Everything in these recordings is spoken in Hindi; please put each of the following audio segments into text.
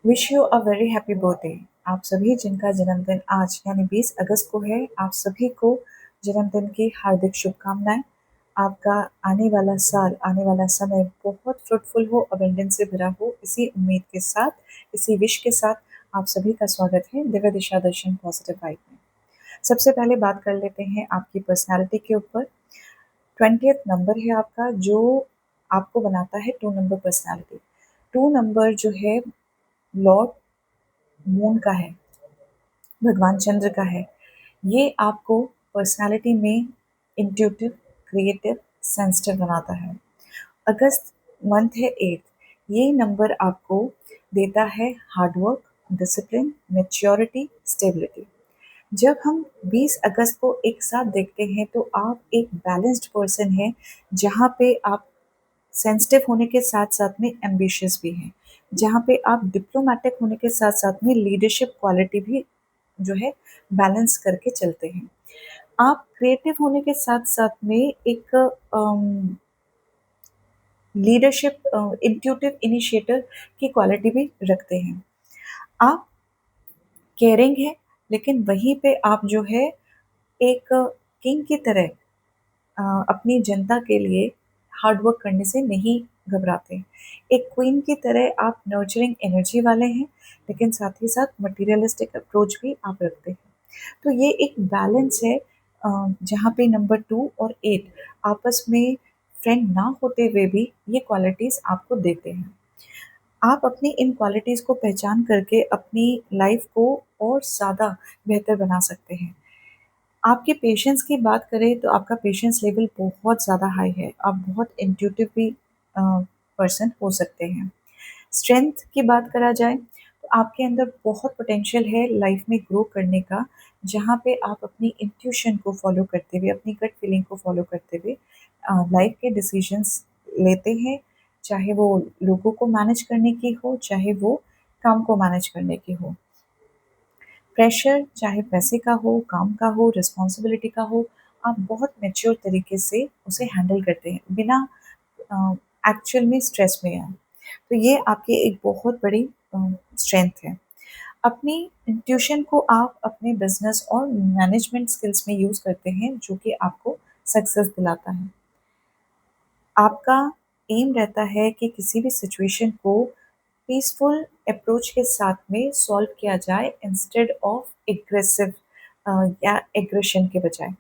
Wish you a very happy birthday. आप सभी जिनका जन्मदिन आज यानी 20 अगस्त को है, आप सभी को जन्मदिन की हार्दिक शुभकामनाएं। आपका आने वाला साल, आने वाला समय बहुत फ्रूटफुल हो, अबेंडेंस से भरा हो। इसी उम्मीद के साथ, इसी विश के साथ आप सभी का स्वागत है दिव्य दिशा दर्शन पॉजिटिव वाइब में। सबसे पहले बात कर लेते हैं आपकी पर्सनालिटी के ऊपर। 20th नंबर है आपका, जो आपको बनाता है 2 नंबर पर्सनालिटी। 2 नंबर जो है लॉर्ड मून का है, भगवान चंद्र का है। ये आपको पर्सनालिटी में इंट्यूटिव, क्रिएटिव, सेंसिटिव बनाता है। अगस्त मंथ है 8। ये नंबर आपको देता है hard work, discipline, maturity, stability. जब हम 20 अगस्त को एक साथ देखते हैं तो आप एक बैलेंस्ड पर्सन हैं, जहाँ पे आप सेंसिटिव होने के साथ साथ में एम्बिशियस भी हैं, जहाँ पे आप डिप्लोमेटिक होने के साथ साथ में लीडरशिप क्वालिटी भी जो है बैलेंस करके चलते हैं। आप क्रिएटिव होने के साथ साथ में एक लीडरशिप, इंट्यूटिव इनिशिएटर की क्वालिटी भी रखते हैं। आप केयरिंग है, लेकिन वहीं पे आप जो है एक किंग की तरह अपनी जनता के लिए हार्ड वर्क करने से नहीं घबराते। एक क्वीन की तरह आप नर्चरिंग एनर्जी वाले हैं, लेकिन साथ ही साथ मटेरियलिस्टिक अप्रोच भी आप रखते हैं। तो ये एक बैलेंस है, जहाँ पे नंबर 2 और 8 आपस में फ्रेंड ना होते हुए भी ये क्वालिटीज़ आपको देते हैं। आप अपनी इन क्वालिटीज़ को पहचान करके अपनी लाइफ को और ज़्यादा बेहतर बना सकते हैं। आपके पेशेंस की बात करें तो आपका पेशेंस लेवल बहुत ज़्यादा हाई है। आप बहुत इंट्यूटिव भी पर्सन हो सकते हैं। स्ट्रेंथ की बात करा जाए तो आपके अंदर बहुत पोटेंशियल है लाइफ में ग्रो करने का, जहाँ पे आप अपनी इंट्यूशन को फॉलो करते हुए, अपनी गट फीलिंग को फॉलो करते हुए लाइफ के डिसीजंस लेते हैं, चाहे वो लोगों को मैनेज करने की हो, चाहे वो काम को मैनेज करने की हो। प्रेशर चाहे पैसे का हो, काम का हो, रिस्पॉन्सिबिलिटी का हो, आप बहुत मैच्योर तरीके से उसे हैंडल करते हैं बिना एक्चुअल में स्ट्रेस में आए। तो ये आपकी एक बहुत बड़ी स्ट्रेंथ है। अपनी इंट्यूशन को आप अपने बिजनेस और मैनेजमेंट स्किल्स में यूज़ करते हैं, जो कि आपको सक्सेस दिलाता है। आपका एम रहता है कि किसी भी सिचुएशन को पीसफुल अप्रोच के साथ में सॉल्व किया जाए, इंस्टेड ऑफ एग्रेसिव या एग्रेशन के बजाय।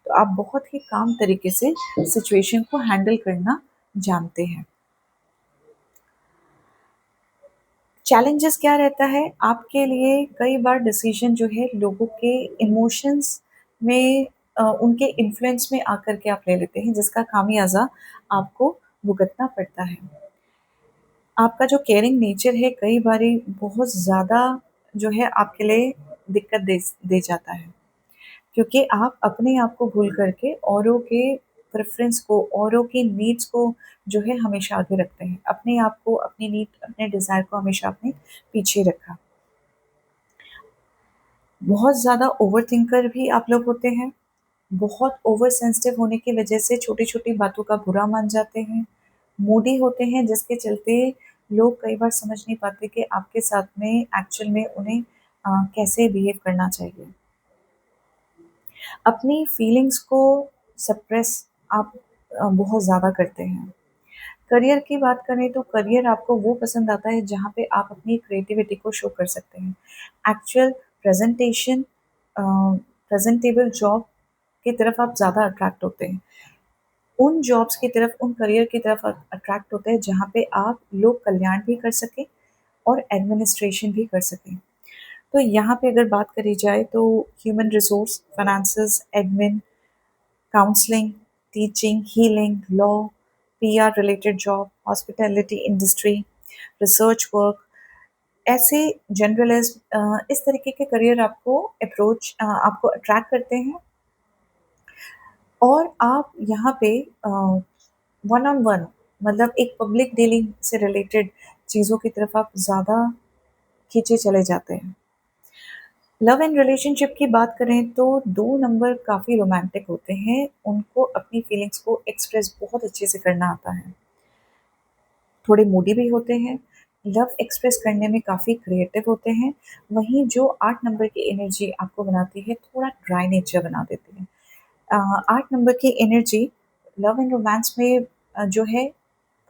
तो आप बहुत ही काम तरीके से सिचुएशन को हैंडल करना जानते हैं। चैलेंजेस क्या रहता है आपके लिए? कई बार डिसीजन जो है लोगों के इमोशंस में, उनके इन्फ्लुएंस में आकर के आप ले लेते हैं, जिसका खामियाजा आपको भुगतना पड़ता है। आपका जो केयरिंग नेचर है कई बारी बहुत ज़्यादा जो है आपके लिए दिक्कत दे दे जाता है, क्योंकि आप अपने आप को भूल करके औरों के प्रेफ़रेंस को, औरों की नीड्स को जो है हमेशा आगे रखते हैं। अपने आप को, अपनी नीड, अपने डिज़ायर को हमेशा आपने पीछे रखा। बहुत ज़्यादा ओवरथिंकर भी आप लोग होते हैं। बहुत ओवर सेंसिटिव होने की वजह से छोटी-छोटी बातों का बुरा मान जाते हैं। मूडी होते हैं, जिसके चलते लोग कई बार समझ नहीं पाते कि आपके साथ में एक्चुअल में उन्हें कैसे बिहेव करना चाहिए। अपनी फीलिंग्स को सप्रेस आप बहुत ज़्यादा करते हैं। करियर की बात करें तो करियर आपको वो पसंद आता है जहाँ पे आप अपनी क्रिएटिविटी को शो कर सकते हैं। एक्चुअल प्रेज़ेंटेशन, प्रेज़ेंटेबल जॉब की तरफ आप ज़्यादा अट्रैक्ट होते हैं। उन जॉब्स की तरफ, उन करियर की तरफ अट्रैक्ट होते हैं जहाँ पे आप लोक कल्याण भी कर सकें और एडमिनिस्ट्रेशन भी कर सकें। तो यहाँ पे अगर बात करी जाए तो human resource, finances, admin, counselling, teaching, healing, law, PR related job, hospitality industry, research work, ऐसे जनरलिस्ट, इस तरीके के करियर आपको आपको अट्रैक्ट करते हैं। और आप यहाँ पे वन ऑन वन, मतलब एक पब्लिक डीलिंग से रिलेटेड चीज़ों की तरफ आप ज़्यादा खींचे चले जाते हैं। लव एंड रिलेशनशिप की बात करें तो 2 नंबर काफ़ी रोमांटिक होते हैं, उनको अपनी फीलिंग्स को एक्सप्रेस बहुत अच्छे से करना आता है। थोड़े मूडी भी होते हैं, लव एक्सप्रेस करने में काफ़ी क्रिएटिव होते हैं। वहीं जो 8 नंबर की एनर्जी आपको बनाती है, थोड़ा ड्राई नेचर बना देती है। 8 नंबर की एनर्जी लव एंड रोमांस में जो है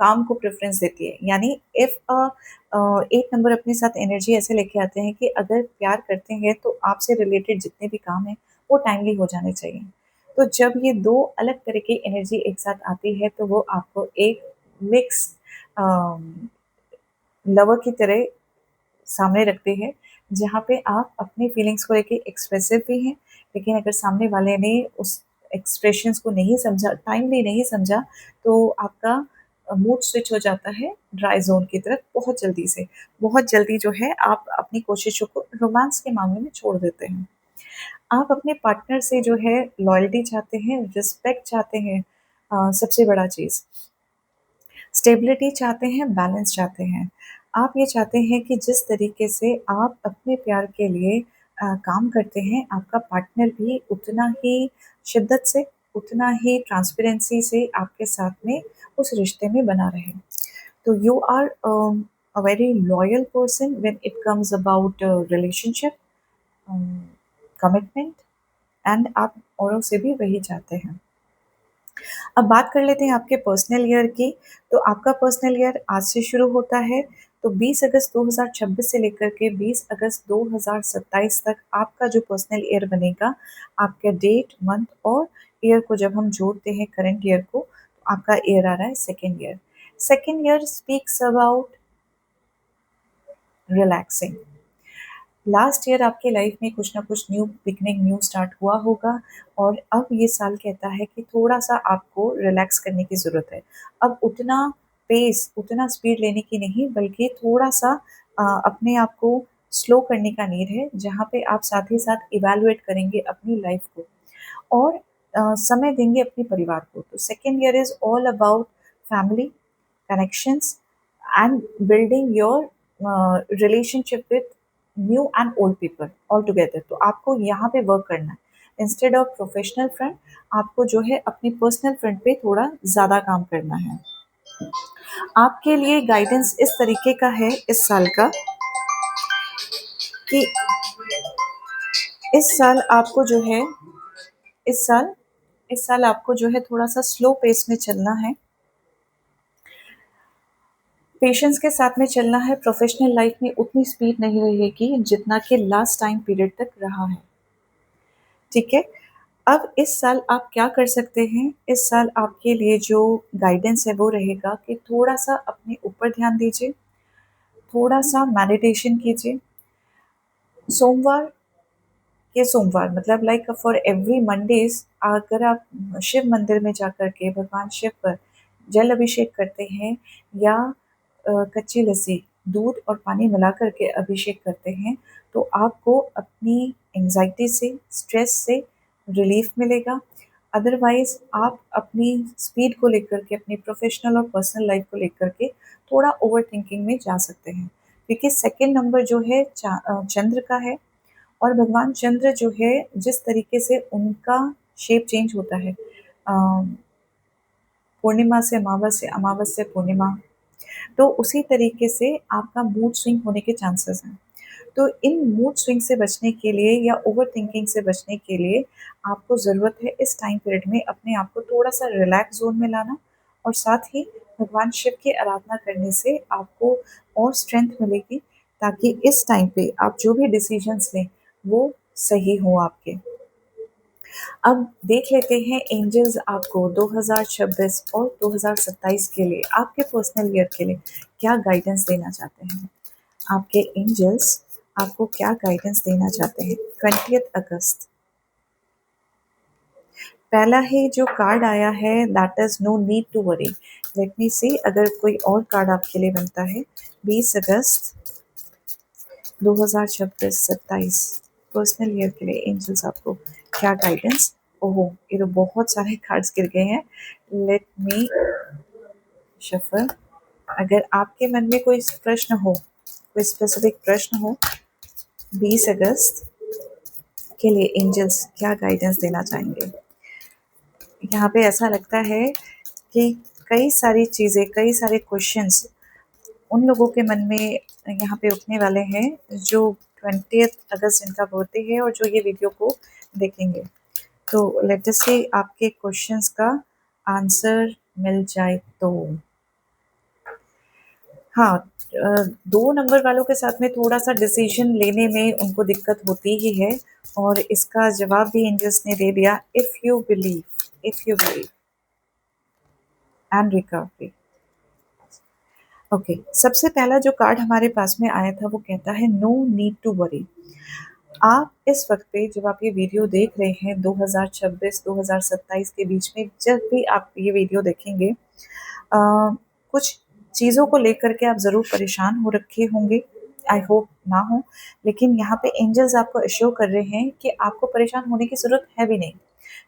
काम को प्रेफ़रेंस देती है। यानी इफ़ 8 नंबर अपने साथ एनर्जी ऐसे लेके आते हैं कि अगर प्यार करते हैं तो आपसे रिलेटेड जितने भी काम हैं वो टाइमली हो जाने चाहिए। तो जब ये 2 अलग तरह की एनर्जी एक साथ आती है तो वो आपको एक मिक्स अ, लवर की तरह सामने रखते हैं, जहाँ पे आप अपनी फीलिंग्स को लेके एक्सप्रेसिव भी हैं, लेकिन अगर सामने वाले ने उस एक्सप्रेशंस को नहीं समझा, टाइमली नहीं समझा, तो आपका मूड स्विच हो जाता है ड्राई ज़ोन की तरफ बहुत जल्दी से। बहुत जल्दी जो है आप अपनी कोशिशों को रोमांस के मामले में छोड़ देते हैं। आप अपने पार्टनर से जो है लॉयल्टी चाहते हैं, रिस्पेक्ट चाहते हैं, सबसे बड़ा चीज़। स्टेबिलिटी चाहते हैं, बैलेंस चाहते हैं। आप ये चाहते हैं कि जिस तरीके से आप अपने प्यार के लिए काम करते हैं, आपका पार्टनर भी उतना ही शिद्दत से, उतना ही ट्रांसपेरेंसी से आपके साथ में उस रिश्ते में बना रहे। तो you are a very loyal person when it comes about relationship, commitment and आप औरों से भी वही चाहते हैं। अब बात कर लेते हैं आपके पर्सनल ईयर की। तो आपका पर्सनल ईयर आज से शुरू होता है। तो 20 अगस्त 2026 से लेकर के 20 अगस्त 2027 तक आपका जो पर्सनल ईयर बनेगा, आपके डेट, मंथ और ईयर को जब हम जोड़ते हैं करंट ईयर को, तो आपका ईयर आ रहा है second year. Second year speaks about relaxing. Last year आपके लाइफ में कुछ ना कुछ न्यू बिगनिंग, न्यू स्टार्ट हुआ होगा और अब ये साल कहता है कि थोड़ा-सा आपको रिलैक्स करने की ज़रूरत है। अब उतना पेस, उतना स्पीड लेने की नहीं बल्कि थोड़ा-सा अपने आप को स्लो करने का नीड है, जहाँ पे आप साथ ही साथ इवैल्यूएट करेंगे अपनी लाइफ को और समय देंगे अपने परिवार को। तो second year is all about family, connections and building your relationship with new and old people all together। तो आपको यहाँ पे वर्क करना है इंस्टेड ऑफ प्रोफेशनल फ्रंट, आपको जो है अपनी पर्सनल फ्रंट पे थोड़ा ज़्यादा काम करना है। आपके लिए गाइडेंस इस तरीके का है इस साल का कि इस साल आपको जो है इस साल इस साल आपको जो है थोड़ा सा स्लो पेस में चलना है, पेशेंस के साथ में चलना है। प्रोफेशनल लाइफ में उतनी स्पीड नहीं रहेगी जितना कि लास्ट टाइम पीरियड तक रहा है। ठीक है? अब इस साल आप क्या कर सकते हैं? इस साल आपके लिए जो गाइडेंस है वो रहेगा कि थोड़ा-सा अपने ऊपर ध्यान दीजिए, थोड़ा-सा मेडिटेशन कीजिए। सोमवार के सोमवार मतलब लाइक फॉर एवरी मंडेज़ अगर आप शिव मंदिर में जाकर के भगवान शिव पर जल अभिषेक करते हैं या कच्ची लस्सी, दूध और पानी मिला कर के अभिषेक करते हैं, तो आपको अपनी एंग्ज़ायटी से, स्ट्रेस से रिलीफ़ मिलेगा। अदरवाइज़ आप अपनी स्पीड को लेकर के, अपनी प्रोफ़ेशनल और पर्सनल लाइफ़ को लेकर के थोड़ा ओवरथिंकिंग में जा सकते हैं। क्योंकि सेकंड नंबर जो है चंद्र का है और भगवान चंद्र जो है जिस तरीके से उनका शेप चेंज होता है, पूर्णिमा से अमावस्या, अमावस्या से पूर्णिमा, तो उसी तरीके से आपका मूड स्विंग होने के चांसेस हैं। तो इन मूड स्विंग से बचने के लिए या ओवरथिंकिंग से बचने के लिए आपको ज़रूरत है इस टाइम पीरियड में अपने आप को थोड़ा-सा रिलैक्स ज़ोन में लाना और साथ ही भगवान शिव की आराधना करने से आपको और स्ट्रेंथ मिलेगी ताकि इस टाइम पे आप जो भी डिसीजंस लें, वो सही हों आपके। अब देख लेते हैं एंजल्स आपको 2026 और 2027 के लिए, आपके पर्सनल ईयर के लिए क्या गाइडेंस देना चाहते हैं। आपके एंजल्स आपको क्या गाइडेंस देना चाहते हैं। 20th अगस्त, पहला ही जो कार्ड आया है that is no need to worry. Let me see अगर कोई और कार्ड आपके लिए बनता है। 20 अगस्त 2026-27 पर्सनल ईयर के लिए एंजल्स आपको क्या गाइडेंस। ओहो, ये तो बहुत सारे कार्ड्स गिर गए हैं। Let me shuffle. अगर आपके मन में कोई प्रश्न हो, कोई स्पेसिफिक प्रश्न हो, 20 अगस्त के लिए एंजल्स क्या गाइडेंस देना चाहेंगे। यहाँ पे ऐसा लगता है कि कई सारी चीज़ें, कई सारे क्वेश्चंस उन लोगों के मन में यहाँ पे उठने वाले हैं जो 20 अगस्त जिनका बर्थडे है और जो ये वीडियो को देखेंगे। तो लेट अस से आपके क्वेश्चंस का आंसर मिल जाए तो। हाँ, 2 नंबर वालों के साथ में थोड़ा-सा डिसीज़न लेने में उनको दिक्कत होती ही है और इसका जवाब भी एंजल्स ने दे दिया, if you believe and recovery. Okay, सबसे पहला जो कार्ड हमारे पास में आया था वो कहता है नो नीड टू वरी। आप इस वक़्त पे जब आप ये वीडियो देख रहे हैं 2026-2027 के बीच में जब भी आप ये वीडियो देखेंगे कुछ चीज़ों को लेकर के आप ज़रूर परेशान हो रखे होंगे, आई होप ना हो, लेकिन यहाँ पे एंजल्स आपको एश्योर कर रहे हैं कि आपको परेशान होने की ज़रूरत है भी नहीं,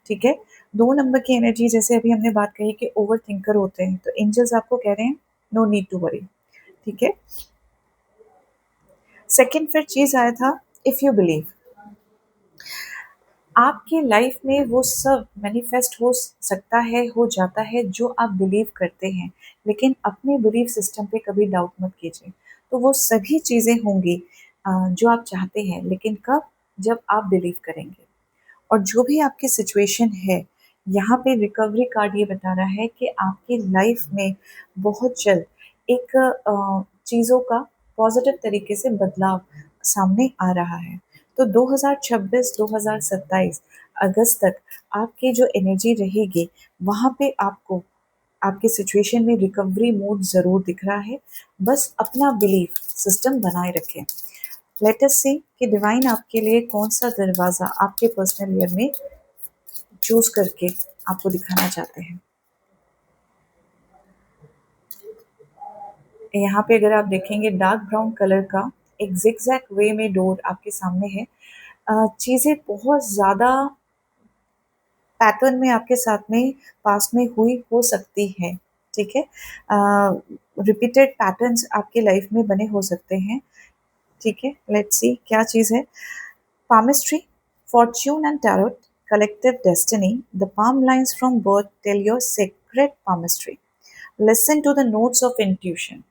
ठीक है? 2 नंबर की एनर्जी जैसे अभी हमने बात कही कि ओवरथिंकर होते हैं, तो एंजल्स आपको कह रहे हैं नो नीड टू वरी, ठीक है? सेकंड फिर चीज़ आया था इफ यू बिलीव। आपकी लाइफ में वो सब मैनिफेस्ट हो सकता है, हो जाता है जो आप बिलीव करते हैं, लेकिन अपने बिलीफ सिस्टम पे कभी डाउट मत कीजिए। तो वो सभी चीज़ें होंगी जो आप चाहते हैं, लेकिन कब? जब आप बिलीव करेंगे। और जो भी आपकी सिचुएशन है, यहाँ पे रिकवरी कार्ड ये बता रहा है कि आपकी लाइफ में बहुत जल्द एक चीज़ों का पॉजिटिव तरीके से बदलाव सामने आ रहा है। तो 2026-2027 अगस्त तक आपकी जो एनर्जी रहेगी, वहाँ पे आपको आपकी सिचुएशन में रिकवरी मोड ज़रूर दिख रहा है। बस अपना बिलीफ सिस्टम बनाए रखें। लेट अस सी कि डिवाइन आपके लिए कौन-सा दरवाज़ा आपके पर्सनल ईयर में चूज़ करके आपको दिखाना चाहते हैं। यहाँ पे अगर आप देखेंगे डार्क ब्राउन कलर का एक ज़िगज़ैग वे में डोर आपके सामने है। चीज़ें बहुत ज़्यादा पैटर्न में आपके साथ में पास्ट में हुई हो सकती है, ठीक है? रिपीटेड पैटर्न्स आपकी लाइफ में बने हो सकते हैं, ठीक है? लेट्स सी क्या चीज़ है। Palmistry, fortune and tarot, collective destiny, the palm lines from birth tell your sacred palmistry. Listen to the notes of intuition.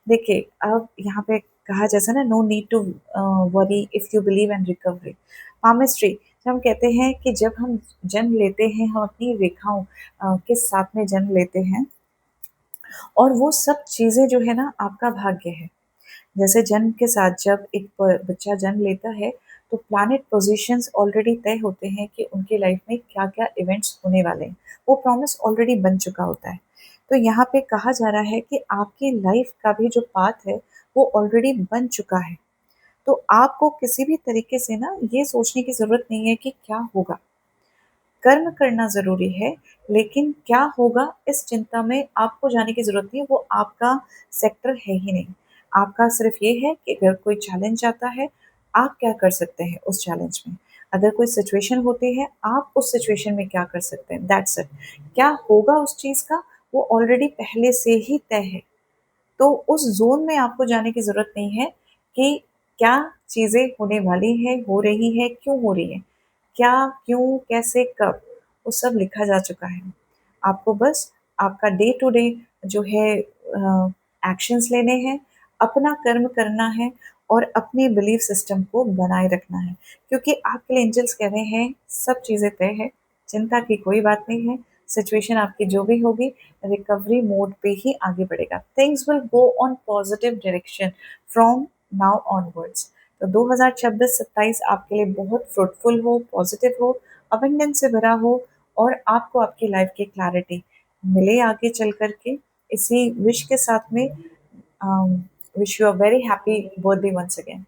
देखिए, अब यहाँ पे कहा जैसा ना no need to worry if you believe and recovery. Palmistry जब हम कहते हैं कि जब हम जन्म लेते हैं, हम अपनी रेखाओं के साथ में जन्म लेते हैं और वो सब चीज़ें जो है ना आपका भाग्य है। जैसे जन्म के साथ जब एक बच्चा जन्म लेता है तो प्लैनेट पोजीशंस ऑलरेडी तय होते हैं कि उनकी लाइफ में क्या-क्या इवेंट्स होने वाले हैं। वो प्रॉमिस ऑलरेडी बन चुका होता है। तो यहाँ पे कहा जा रहा है कि आपकी लाइफ का भी जो पाथ है वो ऑलरेडी बन चुका है। तो आपको किसी भी तरीके से ना ये सोचने की ज़रूरत नहीं है कि क्या होगा। कर्म करना ज़रूरी है, लेकिन क्या होगा इस चिंता में आपको जाने की ज़रूरत नहीं है, वो आपका सेक्टर है ही नहीं। आपका सिर्फ ये है कि अगर कोई चैलेंज आता है, आप क्या कर सकते हैं उस चैलेंज में? अगर कोई सिचुएशन होती है, आप उस सिचुएशन में क्या कर सकते हैं? That's it. क्या होगा उस चीज़ का, वो ऑलरेडी पहले से ही तय है। तो उस ज़ोन में आपको जाने की ज़रूरत नहीं है कि क्या चीज़ें होने वाली हैं, हो रही हैं, क्यों हो रही हैं? क्या, क्यों, कैसे, कब? वो सब लिखा जा चुका है। आपको बस आपका डे टू डे जो है एक्शंस लेने हैं, अपना कर्म करना है और अपने बिलीफ सिस्टम को बनाए रखना है। क्योंकि आपके लिए एंजल्स कह रहे हैं सब चीज़ें तय है, चिंता की कोई बात नहीं है। सिचुएशन आपकी जो भी होगी रिकवरी मोड पे ही आगे बढ़ेगा। Things will go on positive direction from now onwards. तो 2026-27 आपके लिए बहुत फ्रूटफुल हो, पॉजिटिव हो, अबंडेंस से भरा हो और आपको आपकी लाइफ की क्लैरिटी मिले आगे चल कर के। इसी विश के साथ में wish you a very happy birthday once again.